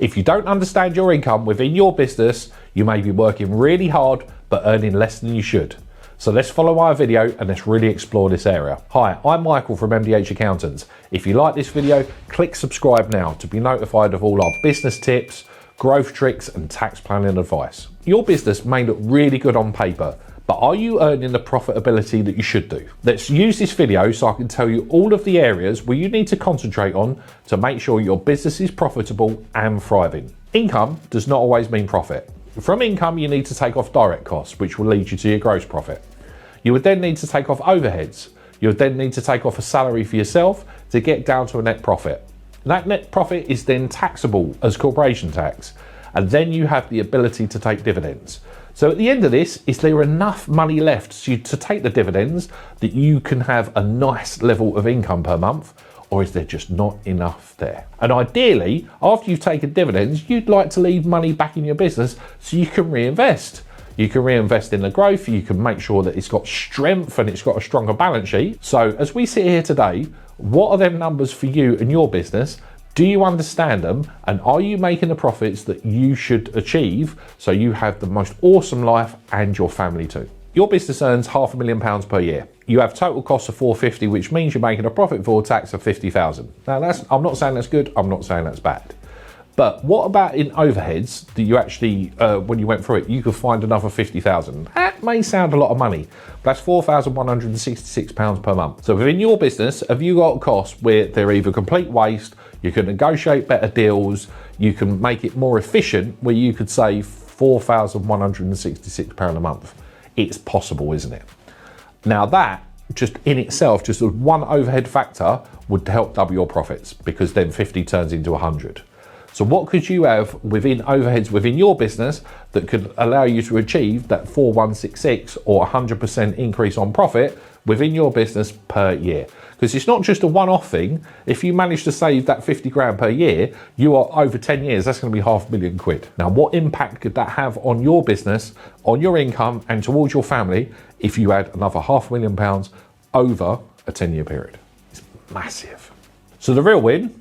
If you don't understand your income within your business, you may be working really hard but earning less than you should. So let's follow our video and let's really explore this area. Hi, I'm Michael from MDH Accountants. If you like this video, click subscribe now to be notified of all our business tips, growth tricks and tax planning advice. Your business may look really good on paper, but are you earning the profitability that you should do? Let's use this video so I can tell you all of the areas where you need to concentrate on to make sure your business is profitable and thriving. Income does not always mean profit. From income, you need to take off direct costs, which will lead you to your gross profit. You would then need to take off overheads. You would then need to take off a salary for yourself to get down to a net profit. That net profit is then taxable as corporation tax, and then you have the ability to take dividends. So at the end of this, is there enough money left to take the dividends that you can have a nice level of income per month, or is there just not enough there? And ideally, after you've taken dividends, you'd like to leave money back in your business so you can reinvest. You can reinvest in the growth, you can make sure that it's got strength and it's got a stronger balance sheet. So as we sit here today, what are them numbers for you and your business? Do you understand them? And are you making the profits that you should achieve so you have the most awesome life and your family too? Your business earns £500,000 per year. You have total costs of 450, which means you're making a profit before tax of 50,000. Now I'm not saying that's good, I'm not saying that's bad. But what about in overheads that you actually, when you went through it, you could find another 50,000? That may sound a lot of money, but that's £4,166 per month. So within your business, have you got costs where they're either complete waste, you can negotiate better deals, you can make it more efficient, where you could save £4,166 a month? It's possible, isn't it? Now that, just in itself, just as one overhead factor would help double your profits, because then 50 turns into 100. So what could you have within overheads within your business that could allow you to achieve that 4166 or 100% increase on profit within your business per year? Because it's not just a one-off thing. If you manage to save that 50 grand per year, you are over 10 years, that's going to be £500,000. Now, what impact could that have on your business, on your income and towards your family if you had another £500,000 over a 10-year period? It's massive. So the real win,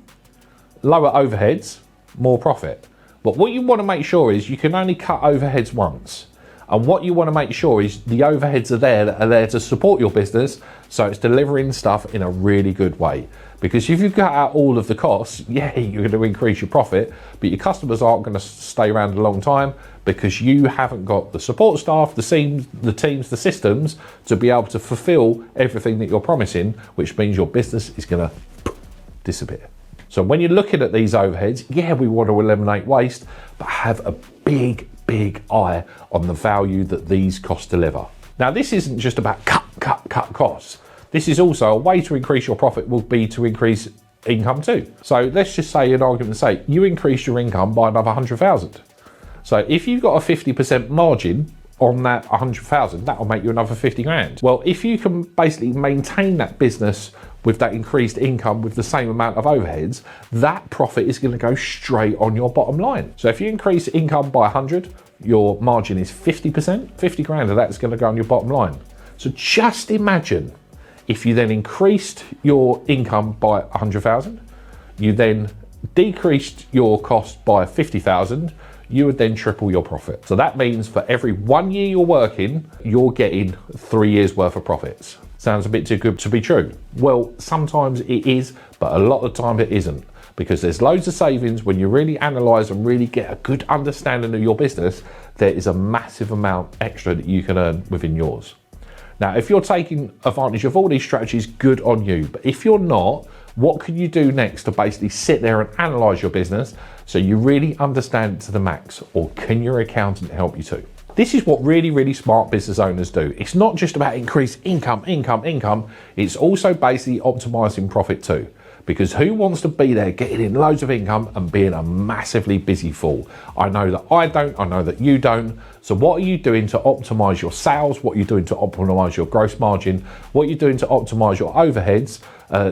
lower overheads, more profit. But what you want to make sure is you can only cut overheads once. And what you want to make sure is the overheads are there to support your business, so it's delivering stuff in a really good way. Because if you cut out all of the costs, yeah, you're going to increase your profit, but your customers aren't going to stay around a long time because you haven't got the support staff, the teams, the systems to be able to fulfill everything that you're promising, which means your business is going to disappear. So when you're looking at these overheads, yeah, we want to eliminate waste, but have a big eye on the value that these costs deliver. Now, this isn't just about cut costs. This is also a way to increase your profit will be to increase income too. So let's just say, in argument's sake, you increase your income by another 100,000. So if you've got a 50% margin on that 100,000, that will make you another 50 grand. Well, if you can basically maintain that business with that increased income with the same amount of overheads, that profit is going to go straight on your bottom line. So if you increase income by 100, your margin is 50%, 50 grand of that's going to go on your bottom line. So just imagine if you then increased your income by 100,000, you then decreased your cost by 50,000, you would then triple your profit. So that means for every 1 year you're working, you're getting 3 years worth of profits. Sounds a bit too good to be true. Well, sometimes it is, but a lot of the time it isn't, because there's loads of savings. When you really analyse and really get a good understanding of your business, there is a massive amount extra that you can earn within yours. Now, if you're taking advantage of all these strategies, good on you. But if you're not, what can you do next to basically sit there and analyse your business so you really understand it to the max? Or can your accountant help you too? This is what really smart business owners do. It's not just about increased income. It's also basically optimizing profit too. Because who wants to be there getting in loads of income and being a massively busy fool? I know that I don't, I know that you don't. So what are you doing to optimize your sales? What are you doing to optimize your gross margin? What are you doing to optimize your overheads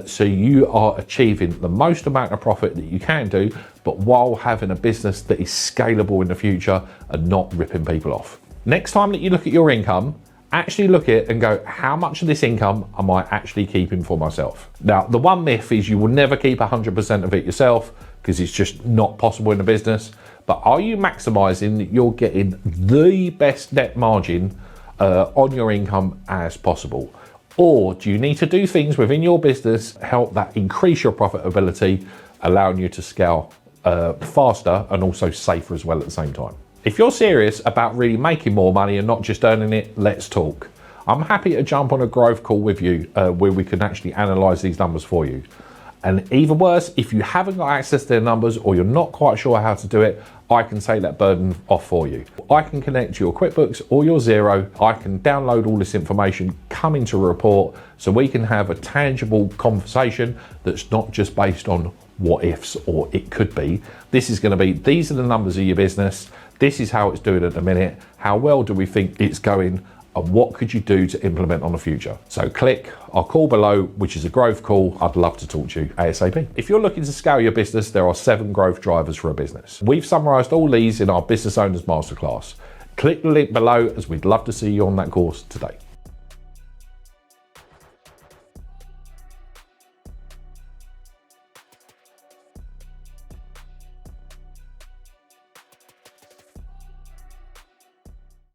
so you are achieving the most amount of profit that you can do, but while having a business that is scalable in the future and not ripping people off? Next time that you look at your income, actually look at it and go, how much of this income am I actually keeping for myself? Now, the one myth is you will never keep 100% of it yourself. because it's just not possible in a business. But are you maximizing that you're getting the best net margin on your income as possible? Or do you need to do things within your business, help that increase your profitability, allowing you to scale faster and also safer as well at the same time? If you're serious about really making more money and not just earning it, let's talk. I'm happy to jump on a growth call with you where we can actually analyze these numbers for you. And even worse, if you haven't got access to their numbers or you're not quite sure how to do it, I can take that burden off for you. I can connect to your QuickBooks or your Xero. I can download all this information, come into a report, so we can have a tangible conversation that's not just based on what ifs or it could be. This is going to be, these are the numbers of your business. This is how it's doing at the minute. How well do we think it's going? And what could you do to implement on the future? So click our call below, which is a growth call. I'd love to talk to you ASAP. If you're looking to scale your business, there are 7 growth drivers for a business. We've summarized all these in our Business Owners Masterclass. Click the link below, as we'd love to see you on that course today.